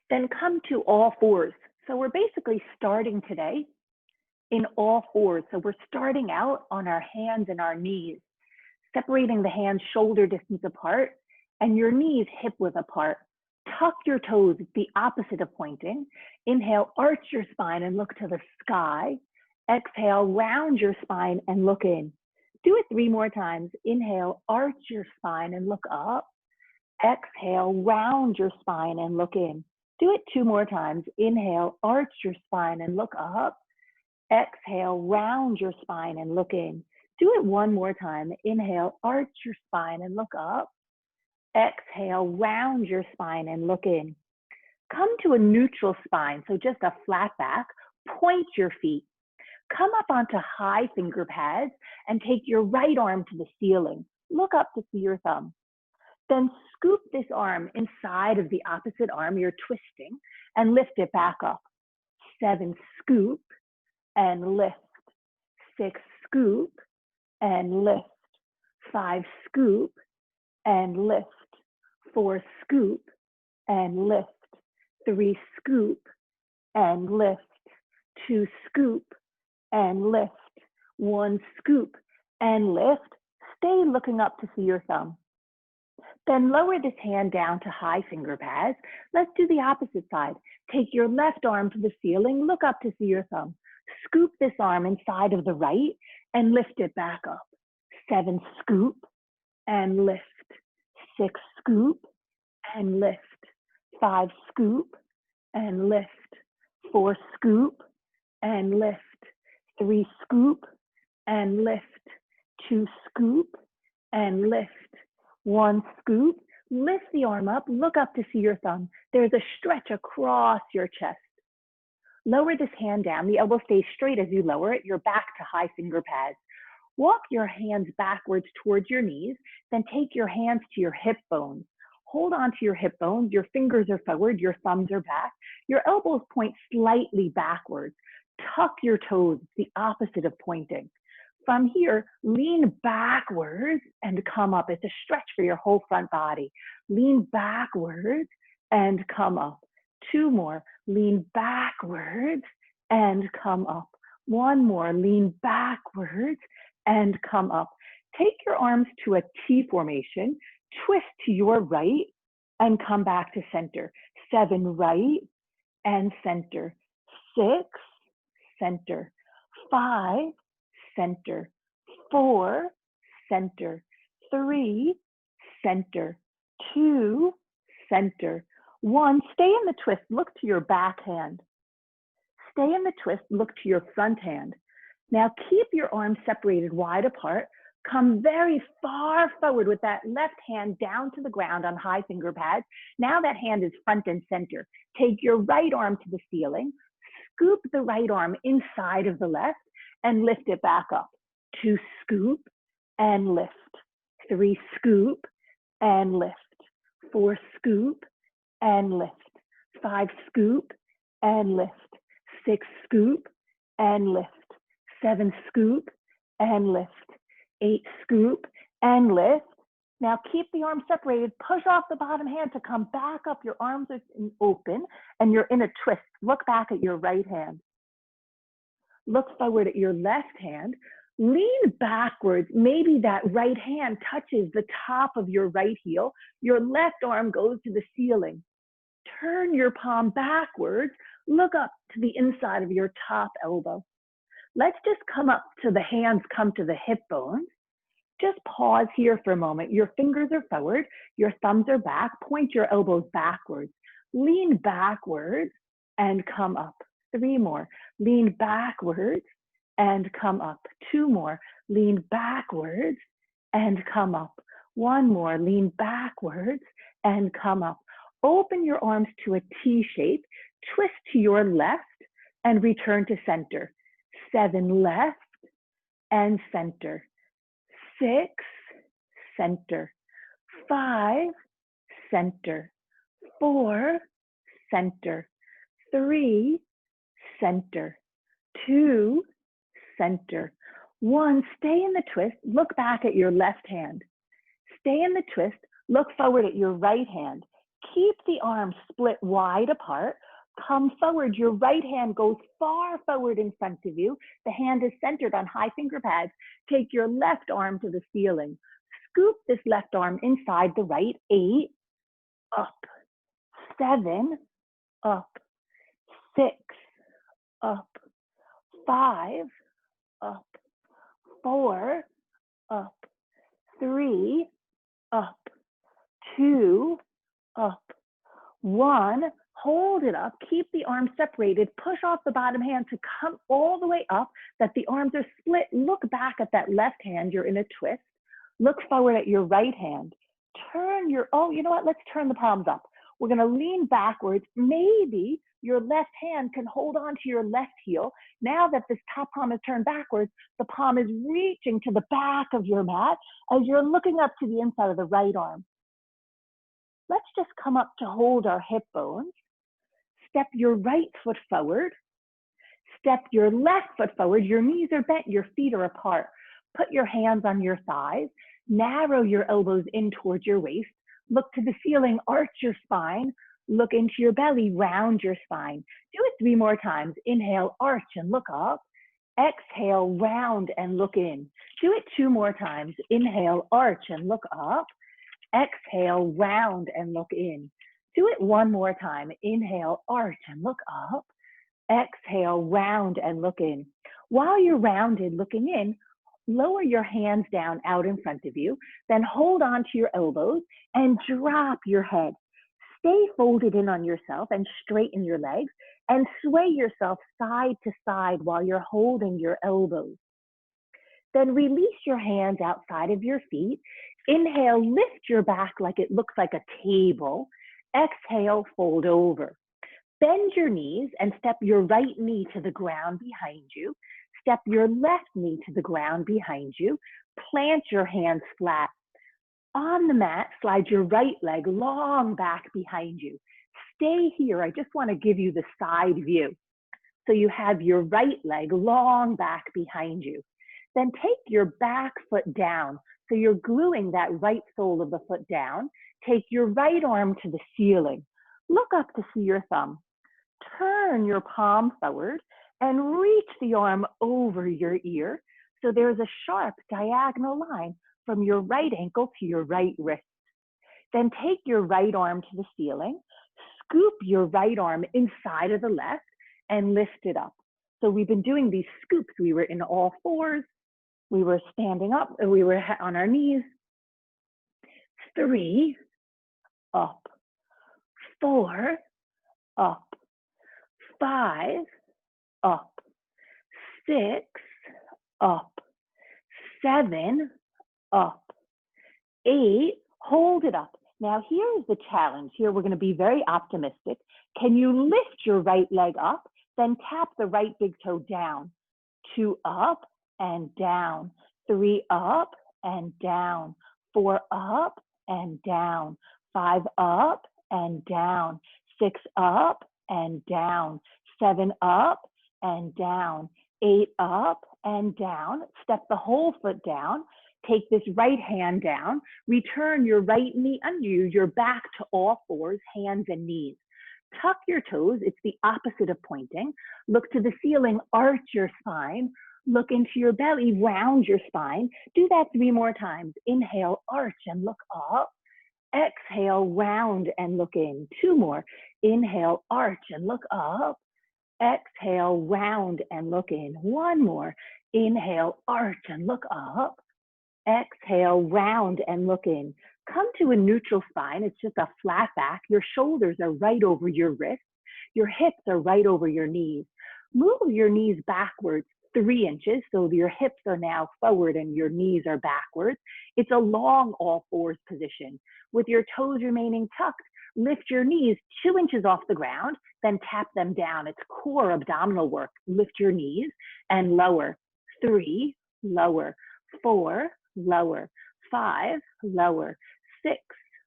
Then come to all fours. So we're basically starting today in all fours. So we're starting out on our hands and our knees, separating the hands shoulder distance apart and your knees hip width apart. Tuck your toes, it's the opposite of pointing. Inhale, arch your spine and look to the sky. Exhale, round your spine and look in. Do it 3 more times. Inhale, arch your spine and look up. Exhale, round your spine and look in. Do it 2 more times. Inhale, arch your spine and look up. Exhale, round your spine and look in. Do it 1 more time. Inhale, arch your spine and look up. Exhale, round your spine and look in. Come to a neutral spine, so just a flat back. Point your feet. Come up onto high finger pads and take your right arm to the ceiling. Look up to see your thumb. Then scoop this arm inside of the opposite arm you're twisting and lift it back up. 7, scoop and lift. 6, scoop and lift. 5, scoop and lift. 4, scoop and lift. 3, scoop and lift. 2, scoop and lift. 1, scoop and lift. Stay looking up to see your thumb. Then lower this hand down to high finger pads. Let's do the opposite side. Take your left arm to the ceiling, look up to see your thumb. Scoop this arm inside of the right and lift it back up. 7, scoop and lift. 6, scoop and lift. 5, scoop and lift. 4, scoop and lift. 3, scoop and lift. 2, scoop and lift. 1, scoop. Lift the arm up, look up to see your thumb. There's a stretch across your chest. Lower this hand down. The elbow stays straight as you lower it. You're back to high finger pads. Walk your hands backwards towards your knees, then take your hands to your hip bones. Hold on to your hip bones. Your fingers are forward, your thumbs are back. Your elbows point slightly backwards. Tuck your toes, it's the opposite of pointing. From here, lean backwards and come up. It's a stretch for your whole front body. Lean backwards and come up. 2 more, lean backwards and come up. 1 more, lean backwards and come up. Take your arms to a T formation, twist to your right and come back to center. 7, right and center. 6, center. 5, center. 4, center. 3, center. 2, center. 1, stay in the twist, look to your back hand. Stay in the twist, look to your front hand. Now keep your arms separated wide apart. Come very far forward with that left hand down to the ground on high finger pads. Now that hand is front and center. Take your right arm to the ceiling. Scoop the right arm inside of the left and lift it back up. 2, scoop and lift. 3, scoop and lift. 4, scoop and lift. 5, scoop and lift. 6, scoop and lift. 7, scoop and lift. 8, scoop and lift. Now keep the arms separated. Push off the bottom hand to come back up. Your arms are open and you're in a twist. Look back at your right hand. Look forward at your left hand. Lean backwards. Maybe that right hand touches the top of your right heel. Your left arm goes to the ceiling. Turn your palm backwards. Look up to the inside of your top elbow. Let's just come up to the hands, come to the hip bones. Just pause here for a moment. Your fingers are forward, your thumbs are back. Point your elbows backwards. Lean backwards and come up. 3 more. Lean backwards and come up. 2 more. Lean backwards and come up. 1 more. Lean backwards and come up. Open your arms to a T shape. Twist to your left and return to center. 7, left and center. 6, center. 5, center. 4, center. 3, center. 2, center. 1, stay in the twist. Look back at your left hand. Stay in the twist. Look forward at your right hand. Keep the arms split wide apart. Come forward. Your right hand goes far forward in front of you. The hand is centered on high finger pads. Take your left arm to the ceiling. Scoop this left arm inside the right. 8, up, 7, up, 6, up, 5, up, 4, up, 3, up, 2, up, 1. Hold it up. Keep the arms separated. Push off the bottom hand to come all the way up, that the arms are split. Look back at that left hand. You're in a twist. Look forward at your right hand. Turn your, oh, you know what? Let's turn the palms up. We're going to lean backwards. Maybe your left hand can hold on to your left heel. Now that this top palm is turned backwards, the palm is reaching to the back of your mat as you're looking up to the inside of the right arm. Let's just come up to hold our hip bones. Step your right foot forward. Step your left foot forward. Your knees are bent, your feet are apart. Put your hands on your thighs. Narrow your elbows in towards your waist. Look to the ceiling, arch your spine. Look into your belly, round your spine. Do it 3 more times. Inhale, arch and look up. Exhale, round and look in. Do it 2 more times. Inhale, arch and look up. Exhale, round and look in. Do it 1 more time. Inhale, arch and look up. Exhale, round and look in. While you're rounded, looking in, lower your hands down out in front of you. Then hold on to your elbows and drop your head. Stay folded in on yourself and straighten your legs and sway yourself side to side while you're holding your elbows. Then release your hands outside of your feet. Inhale, lift your back like it looks like a table. Exhale, fold over. Bend your knees and step your right knee to the ground behind you. Step your left knee to the ground behind you. Plant your hands flat. On the mat, slide your right leg long back behind you. Stay here. I just want to give you the side view. So you have your right leg long back behind you. Then take your back foot down. So you're gluing that right sole of the foot down. Take your right arm to the ceiling. Look up to see your thumb. Turn your palm forward and reach the arm over your ear. So there's a sharp diagonal line from your right ankle to your right wrist. Then take your right arm to the ceiling. Scoop your right arm inside of the left and lift it up. So we've been doing these scoops. We were in all fours. We were standing up, we were on our knees. 3, up. 4, up. 5, up. 6, up. 7, up. 8, hold it up. Now here's the challenge. Here we're going to be very optimistic. Can you lift your right leg up, then tap the right big toe down? 2 up and down, 3 up and down, 4 up and down, 5 up and down, 6 up and down, 7 up and down, 8 up and down. Step the whole foot down. Take this right hand down. Return your right knee under you, your back to all fours, hands and knees. Tuck your toes. It's the opposite of pointing. Look to the ceiling, arch your spine. Look into your belly, round your spine. Do that 3 more times. Inhale, arch and look up. Exhale, round and look in. 2 more. Inhale, arch and look up. Exhale, round and look in. 1 more. Inhale, arch and look up. Exhale, round and look in. Come to a neutral spine. It's just a flat back. Your shoulders are right over your wrists. Your hips are right over your knees. Move your knees backwards 3 inches, so your hips are now forward and your knees are backwards. It's a long all fours position. With your toes remaining tucked, lift your knees 2 inches off the ground, then tap them down. It's core abdominal work. Lift your knees and lower. 3, lower. 4, lower. 5, lower. 6,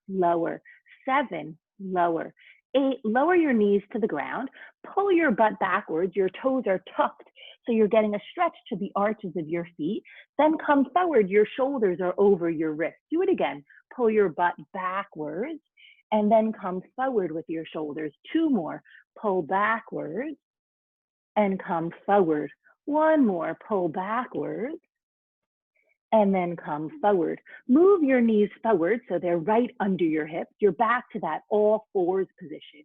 lower. 7, lower. 8, lower your knees to the ground. Pull your butt backwards. Your toes are tucked, so you're getting a stretch to the arches of your feet. Then come forward. Your shoulders are over your wrists. Do it again. Pull your butt backwards and then come forward with your shoulders. 2 more, pull backwards and come forward. 1 more, pull backwards and then come forward. Move your knees forward so they're right under your hips. You're back to that all fours position.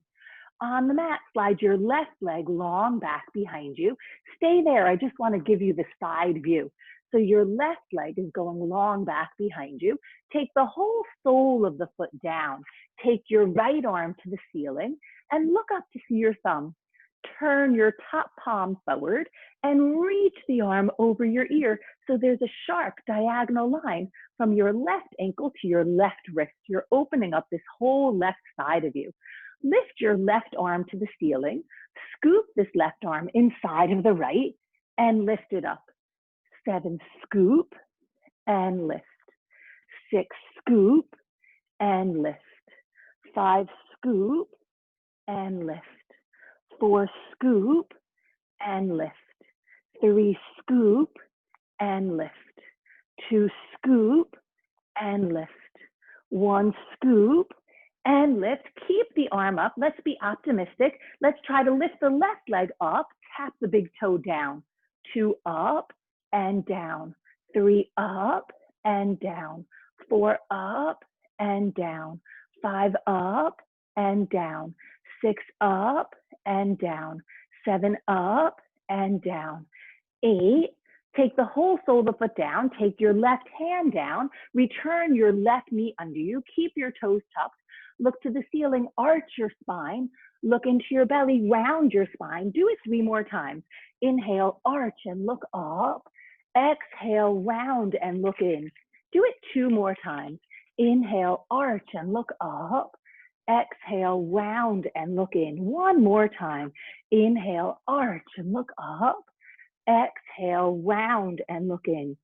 On the mat, slide your left leg long back behind you. Stay there. I just want to give you the side view. So your left leg is going long back behind you. Take the whole sole of the foot down. Take your right arm to the ceiling and look up to see your thumb. Turn your top palm forward and reach the arm over your ear so there's a sharp diagonal line from your left ankle to your left wrist. You're opening up this whole left side of you. Lift your left arm to the ceiling, scoop this left arm inside of the right and lift it up. 7, scoop and lift. 6, scoop and lift. 5, scoop and lift. 4, scoop and lift. 3, scoop and lift. 2, scoop and lift. 1, scoop and lift. Keep the arm up. Let's be optimistic. Let's try to lift the left leg up. Tap the big toe down. 2, up and down. 3, up and down. 4, up and down. 5, up and down. 6, up and down. 7, up and down. 8, take the whole sole of the foot down. Take your left hand down. Return your left knee under you. Keep your toes tucked. Look to the ceiling, arch your spine. Look into your belly, round your spine. Do it 3 more times. Inhale, arch and look up. Exhale, round and look in. Do it 2 more times. Inhale, arch and look up. Exhale, round and look in. 1 more time. Inhale, arch and look up. Exhale, round and look in.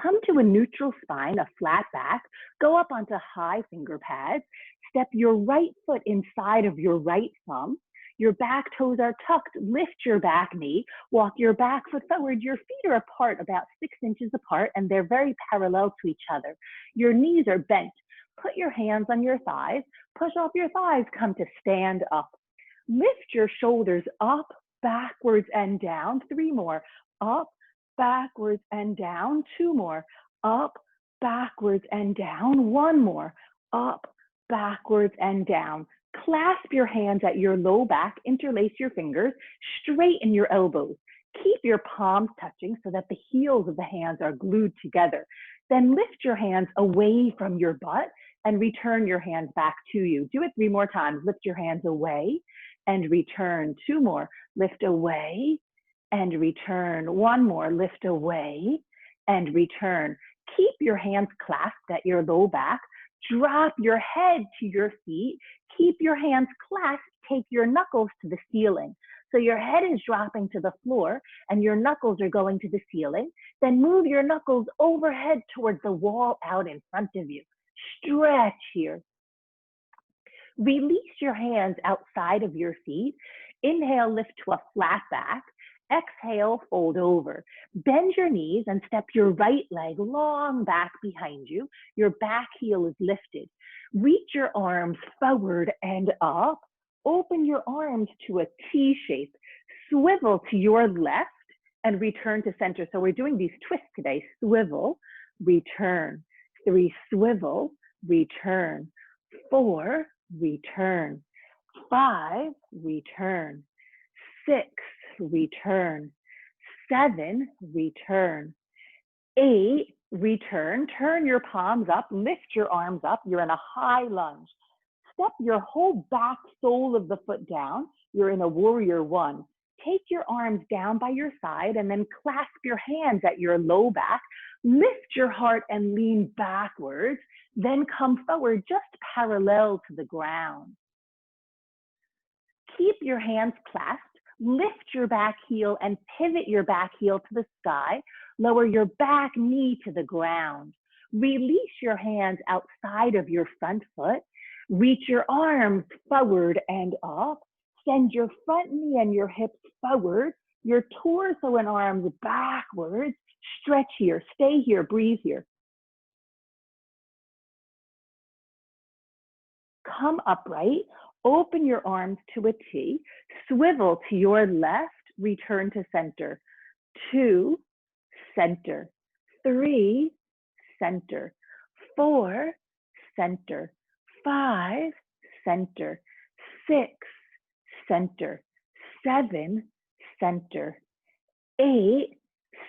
Come to a neutral spine, a flat back. Go up onto high finger pads. Step your right foot inside of your right thumb. Your back toes are tucked. Lift your back knee. Walk your back foot forward. Your feet are apart, about 6 inches apart, and they're very parallel to each other. Your knees are bent. Put your hands on your thighs. Push off your thighs. Come to stand up. Lift your shoulders up, backwards, and down. 3 more. Up, backwards, and down. 2 more. Up, backwards, and down. 1 more. Up, backwards, and down. Clasp your hands at your low back. Interlace your fingers. Straighten your elbows. Keep your palms touching so that the heels of the hands are glued together. Then lift your hands away from your butt and return your hands back to you. Do it 3 more times. Lift your hands away and return. 2 more. Lift away and return. 1 more. Lift away and return. Keep your hands clasped at your low back. Drop your head to your feet. Keep your hands clasped. Take your knuckles to the ceiling. So your head is dropping to the floor and your knuckles are going to the ceiling. Then move your knuckles overhead towards the wall out in front of you. Stretch here. Release your hands outside of your feet. Inhale, lift to a flat back. Exhale, fold over. Bend your knees and step your right leg long back behind you. Your back heel is lifted. Reach your arms forward and up. Open your arms to a T shape. Swivel to your left and return to center. So we're doing these twists today. Swivel, return. 3, swivel, return. 4, return. 5, return. 6, return. 7, return. 8, return. Turn your palms up, lift your arms up. You're in a high lunge. Step your whole back sole of the foot down. You're in a warrior 1. Take your arms down by your side and then clasp your hands at your low back. Lift your heart and lean backwards. Then come forward just parallel to the ground. Keep your hands clasped. Lift your back heel and pivot your back heel to the sky. Lower your back knee to the ground. Release your hands outside of your front foot. Reach your arms forward and up. Send your front knee and your hips forward. Your torso and arms backwards. Stretch here. Stay here. Breathe here. come upright, open your arms to a T, swivel to your left, return to center. 2, center. 3, center. 4, center. 5, center. 6, center. 7, center. 8,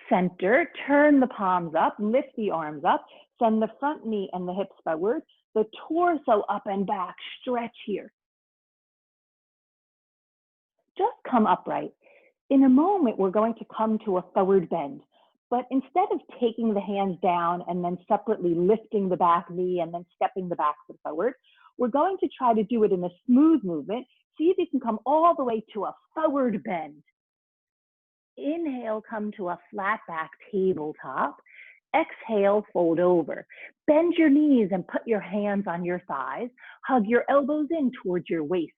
center. Turn the palms up, lift the arms up, send the front knee and the hips forward, the torso up and back, stretch here. Just come upright. In a moment, we're going to come to a forward bend, but instead of taking the hands down and then separately lifting the back knee and then stepping the back foot forward, we're going to try to do it in a smooth movement. See if you can come all the way to a forward bend. Inhale, come to a flat back tabletop. Exhale, fold over. Bend your knees and put your hands on your thighs. Hug your elbows in towards your waist.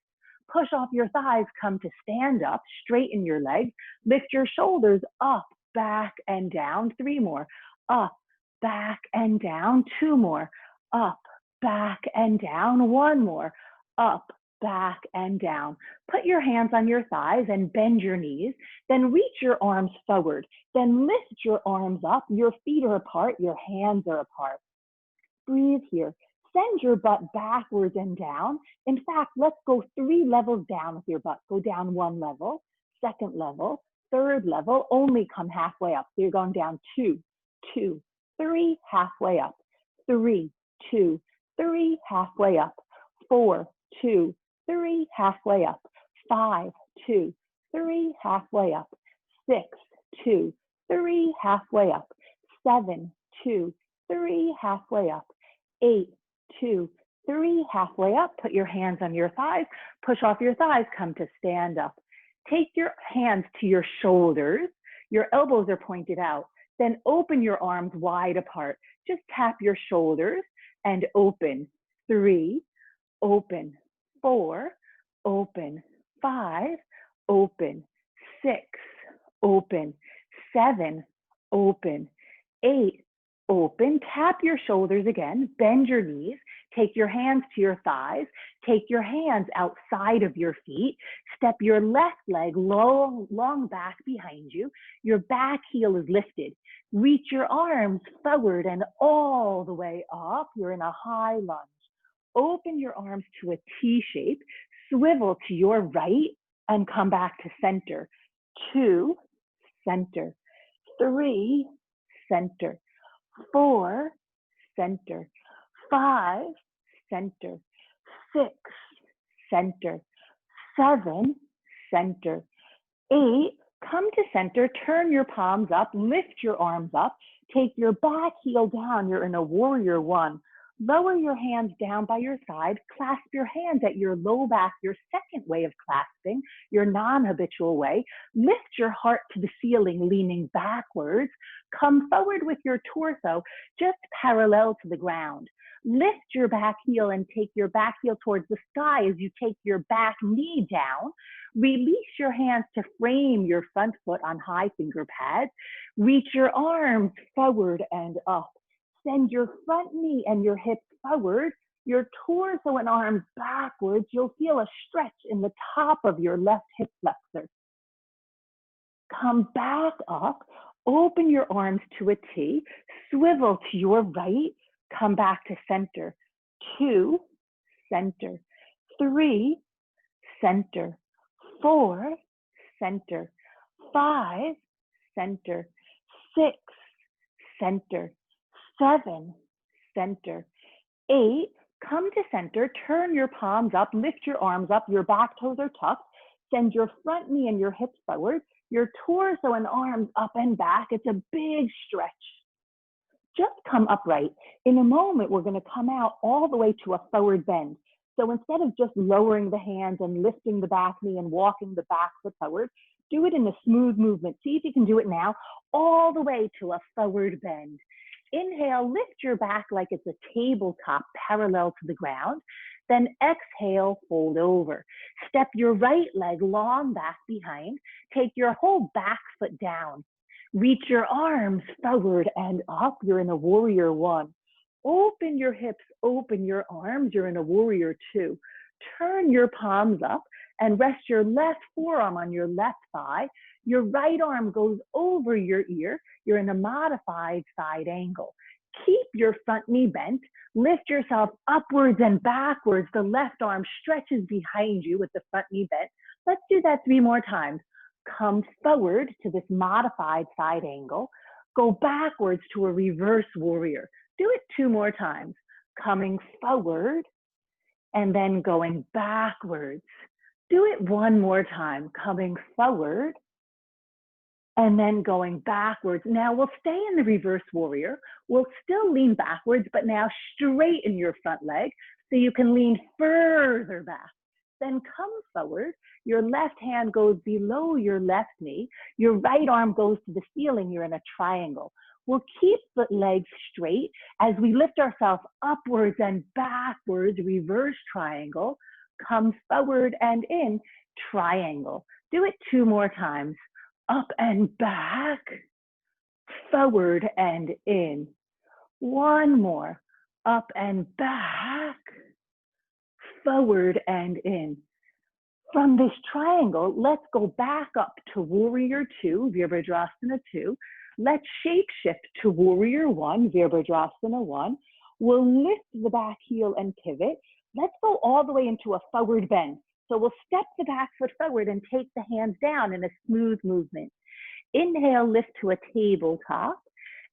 Push off your thighs, come to stand up, straighten your legs, lift your shoulders up, back and down. 3 more. Up, back and down. 2 more. Up, back and down. 1 more. Up, back and down. Put your hands on your thighs and bend your knees. Then reach your arms forward. Then lift your arms up. Your feet are apart. Your hands are apart. Breathe here. Send your butt backwards and down. In fact, let's go 3 levels down with your butt. Go down 1 level, 2nd level, 3rd level. Only come halfway up. So you're going down 2, 2, 3, halfway up. 3, 2, 3, halfway up. 4, 2, 3, halfway up. 5, 2, 3, halfway up. 6, 2, 3, halfway up. 7, 2, 3, halfway up. 8, 2, 3, halfway up. Put your hands on your thighs. Push off your thighs. Come to stand up. Take your hands to your shoulders. Your elbows are pointed out. Then open your arms wide apart. Just tap your shoulders and open. 3, open. 4, open. 5, open. 6, open. 7, open. 8, open. Tap your shoulders again. Bend your knees. Take your hands to your thighs. Take your hands outside of your feet. Step your left leg long back behind you. Your back heel is lifted. Reach your arms forward and all the way up. You're in a high lunge. Open your arms to a T shape. Swivel to your right and come back to center. 2, center. 3, center. 4, center. 5, center. 6, center. 7, center. 8, come to center, turn your palms up, lift your arms up, take your back heel down, you're in a warrior 1. Lower your hands down by your side, clasp your hands at your low back, your second way of clasping, your non-habitual way. Lift your heart to the ceiling, leaning backwards. Come forward with your torso, just parallel to the ground. Lift your back heel and take your back heel towards the sky as you take your back knee down. Release your hands to frame your front foot on high finger pads. Reach your arms forward and up. Send your front knee and your hips forward, your torso and arms backwards. You'll feel a stretch in the top of your left hip flexor. Come back up, open your arms to a T, swivel to your right, come back to center. 2, center. 3, center. 4, center. 5, center. 6, center. 7, center. 8, come to center, turn your palms up, lift your arms up, your back toes are tucked, send your front knee and your hips forward, your torso and arms up and back. It's a big stretch. Just come upright. In a moment, we're going to come out all the way to a forward bend. So instead of just lowering the hands and lifting the back knee and walking the back foot forward, do it in a smooth movement. See if you can do it now, all the way to a forward bend. Inhale, lift your back like it's a tabletop parallel to the ground. Then exhale, fold over. Step your right leg long back behind. Take your whole back foot down. Reach your arms forward and up. You're in a warrior 1. Open your hips, open your arms. You're in a warrior two. Turn your palms up and rest your left forearm on your left thigh. Your right arm goes over your ear. You're in a modified side angle. Keep your front knee bent. Lift yourself upwards and backwards. The left arm stretches behind you with the front knee bent. Let's do that 3 more times. Come forward to this modified side angle. Go backwards to a reverse warrior. Do it 2 more times. Coming forward and then going backwards. Do it 1 more time. Coming forward and then going backwards. Now we'll stay in the reverse warrior. We'll still lean backwards, but now straighten your front leg so you can lean further back. Then come forward. Your left hand goes below your left knee. Your right arm goes to the ceiling. You're in a triangle. We'll keep the legs straight as we lift ourselves upwards and backwards, reverse triangle. Come forward and in, triangle. Do it 2 more times. Up and back, forward and in. 1 more. Up and back, forward and in. From this triangle, let's go back up to warrior two, Virabhadrasana 2. Let's shape shift to warrior 1, Virabhadrasana 1. We'll lift the back heel and pivot. Let's go all the way into a forward bend. So we'll step the back foot forward and take the hands down in a smooth movement. Inhale, lift to a tabletop.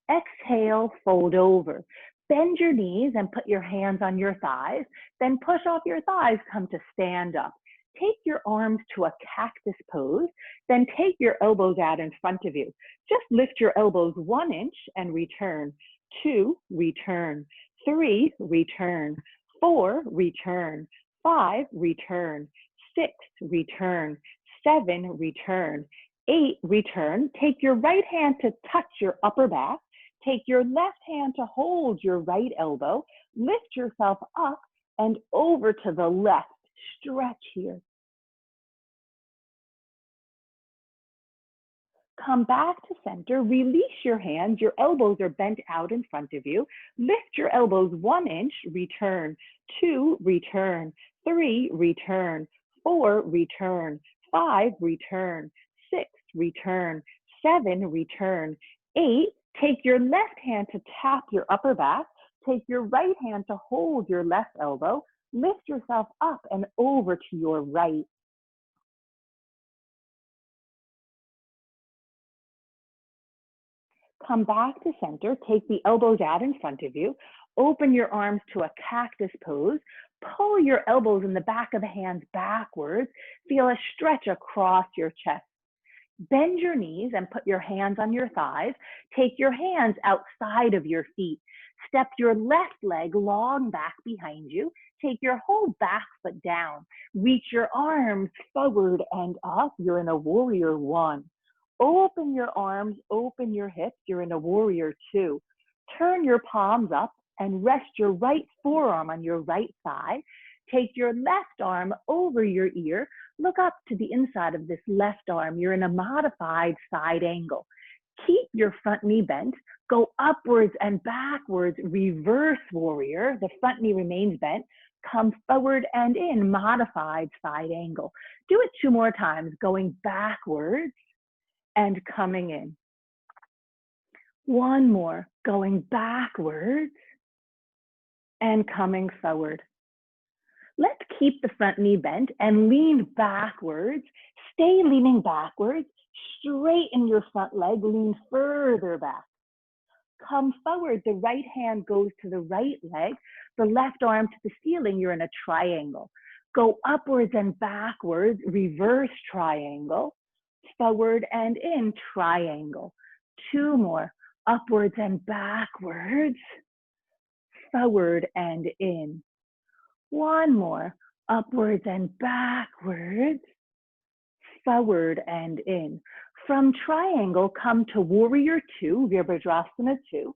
Exhale, fold over. Bend your knees and put your hands on your thighs. Then push off your thighs, come to stand up. Take your arms to a cactus pose. Then take your elbows out in front of you. Just lift your elbows 1 inch and return. 2, return. 3, return. 4, return. 5, return. 6, return. 7, return. 8, return. Take your right hand to touch your upper back. Take your left hand to hold your right elbow. Lift yourself up and over to the left. Stretch here. Come back to center. Release your hands. Your elbows are bent out in front of you. Lift your elbows 1 inch. Return. 2, return. 3, return. 4, return. 5, return. 6, return. 7, return. 8, take your left hand to tap your upper back. Take your right hand to hold your left elbow. Lift yourself up and over to your right. Come back to center. Take the elbows out in front of you. Open your arms to a cactus pose. Pull your elbows in the back of the hands backwards. Feel a stretch across your chest. Bend your knees and put your hands on your thighs. Take your hands outside of your feet. Step your left leg long back behind you. Take your whole back foot down. Reach your arms forward and up. You're in a warrior 1. Open your arms, open your hips. You're in a warrior 2. Turn your palms up and rest your right forearm on your right thigh. Take your left arm over your ear. Look up to the inside of this left arm. You're in a modified side angle. Keep your front knee bent. Go upwards and backwards, reverse warrior. The front knee remains bent. Come forward and in, modified side angle. Do it 2 more times, going backwards and coming in. 1 more, going backwards and coming forward. Let's keep the front knee bent and lean backwards. Stay leaning backwards. Straighten your front leg, lean further back. Come forward, the right hand goes to the right leg, the left arm to the ceiling. You're in a triangle. Go upwards and backwards, reverse triangle. Forward and in, triangle. 2 more, upwards and backwards, forward and in. 1 more, upwards and backwards, forward and in. From triangle, come to warrior 2, Virabhadrasana 2.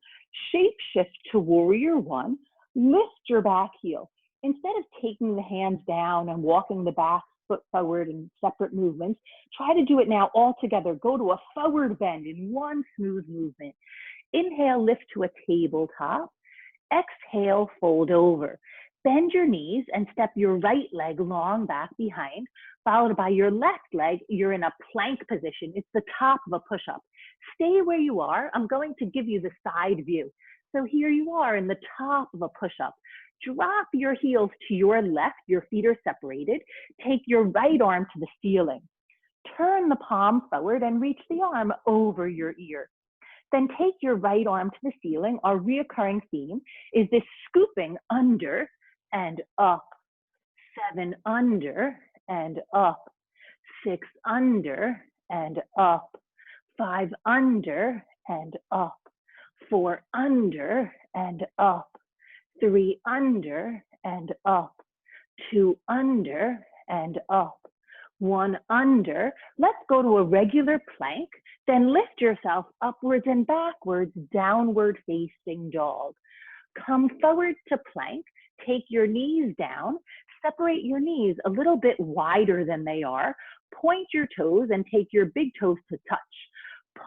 Shape shift to warrior 1. Lift your back heel. Instead of taking the hands down and walking the back foot forward in separate movements, try to do it now all together. Go to a forward bend in one smooth movement. Inhale, lift to a tabletop. Exhale, fold over. Bend your knees and step your right leg long back behind, followed by your left leg. You're in a plank position. It's the top of a push-up. Stay where you are. I'm going to give you the side view. So here you are in the top of a push-up. Drop your heels to your left. Your feet are separated. Take your right arm to the ceiling. Turn the palm forward and reach the arm over your ear. Then take your right arm to the ceiling. Our reoccurring theme is this scooping under and up, 7 under and up, 6 under and up, 5 under and up, 4 under and up, 3 under and up, 2 under and up, 1 under. Let's go to a regular plank. Then lift yourself upwards and backwards, downward facing dog. Come forward to plank. Take your knees down. Separate your knees a little bit wider than they are. Point your toes and take your big toes to touch.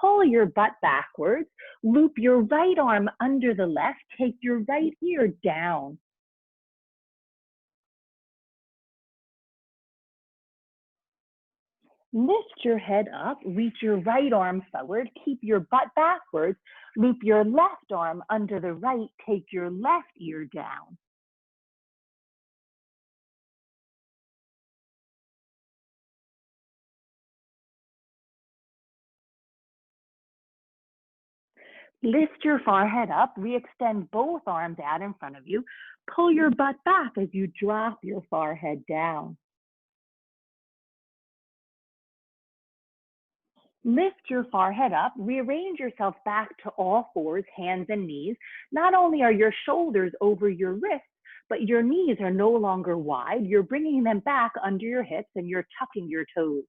Pull your butt backwards. Loop your right arm under the left. Take your right ear down. Lift your head up, reach your right arm forward, keep your butt backwards, loop your left arm under the right, take your left ear down. Lift your forehead up, re-extend both arms out in front of you, pull your butt back as you drop your forehead down. Lift your forehead up, rearrange yourself back to all fours, hands and knees. Not only are your shoulders over your wrists, but your knees are no longer wide. You're bringing them back under your hips and you're tucking your toes.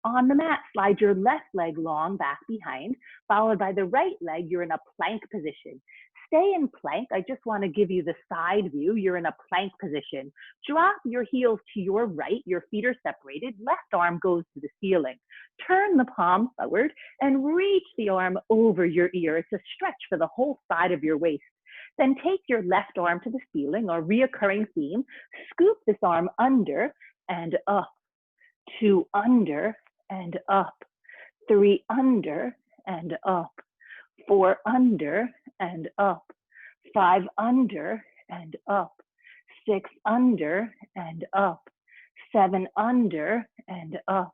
On the mat, slide your left leg long back behind, followed by the right leg. You're in a plank position. Stay in plank. I just want to give you the side view. You're in a plank position. Drop your heels to your right. Your feet are separated. Left arm goes to the ceiling. Turn the palm forward and reach the arm over your ear. It's a stretch for the whole side of your waist. Then take your left arm to the ceiling, our reoccurring theme. Scoop this arm under and up, 2 under and up, 3 under and up, 4 under and up, 5 under and up, 6 under and up, 7 under and up,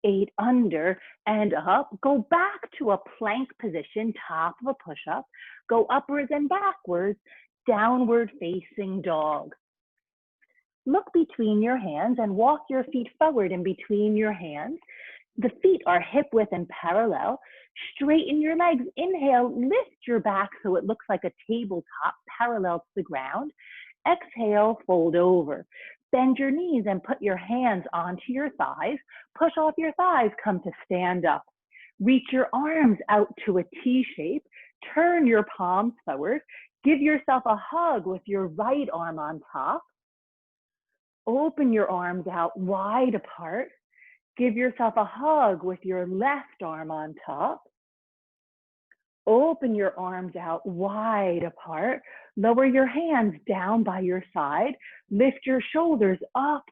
8 under and up. Go back to a plank position, top of a push-up. Go upwards and backwards, downward facing dog. Look between your hands and walk your feet forward in between your hands. The feet are hip width and parallel. Straighten your legs. Inhale, lift your back so it looks like a tabletop parallel to the ground. Exhale, fold over. Bend your knees and put your hands onto your thighs. Push off your thighs, come to stand up. Reach your arms out to a T shape. Turn your palms forward. Give yourself a hug with your right arm on top. Open your arms out wide apart. Give yourself a hug with your left arm on top. Open your arms out wide apart. Lower your hands down by your side. Lift your shoulders up,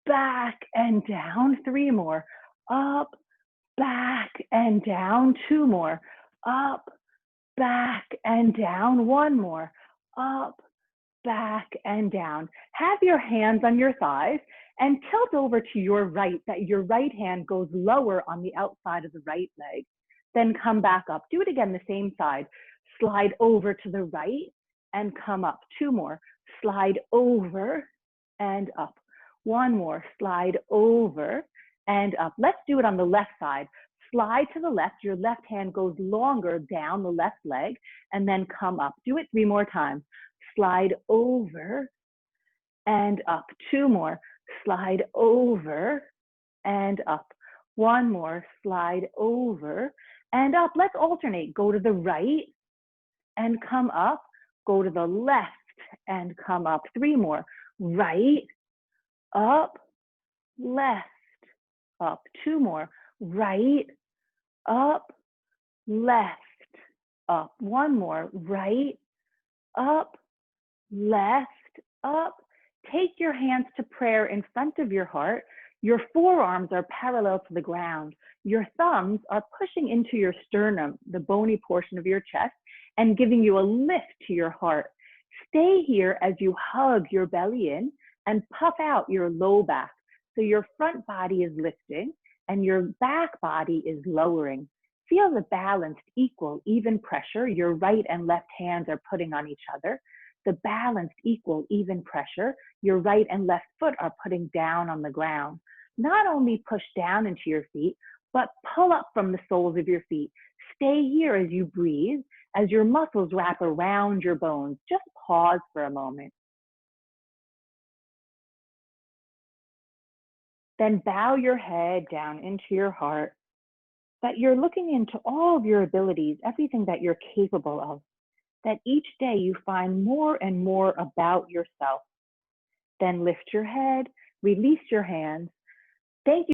back, and down. 3 more. Up, back, and down. 2 more. Up, back, and down. 1 more. Up, back, and down. Have your hands on your thighs and tilt over to your right, that your right hand goes lower on the outside of the right leg. Then come back up. Do it again, the same side. Slide over to the right and come up. 2 more. Slide over and up. 1 more. Slide over and up. Let's do it on the left side. Slide to the left. Your left hand goes longer down the left leg and then come up. Do it 3 more times. Slide over and up. 2 more. Slide over and up. 1 more. Slide over and up. Let's alternate. Go to the right and come up. Go to the left and come up. 3 more. Right, up, left, up. 2 more. Right, up, left, up. 1 more. Right, up, left, up. Take your hands to prayer in front of your heart. Your forearms are parallel to the ground. Your thumbs are pushing into your sternum, the bony portion of your chest, and giving you a lift to your heart. Stay here as you hug your belly in and puff out your low back. So your front body is lifting and your back body is lowering. Feel the balanced, equal, even pressure your right and left hands are putting on each other. The balanced, equal, even pressure your right and left foot are putting down on the ground. Not only push down into your feet, but pull up from the soles of your feet. Stay here as you breathe, as your muscles wrap around your bones. Just pause for a moment. Then bow your head down into your heart, that you're looking into all of your abilities, everything that you're capable of, that each day you find more and more about yourself. Then lift your head, release your hands. Thank you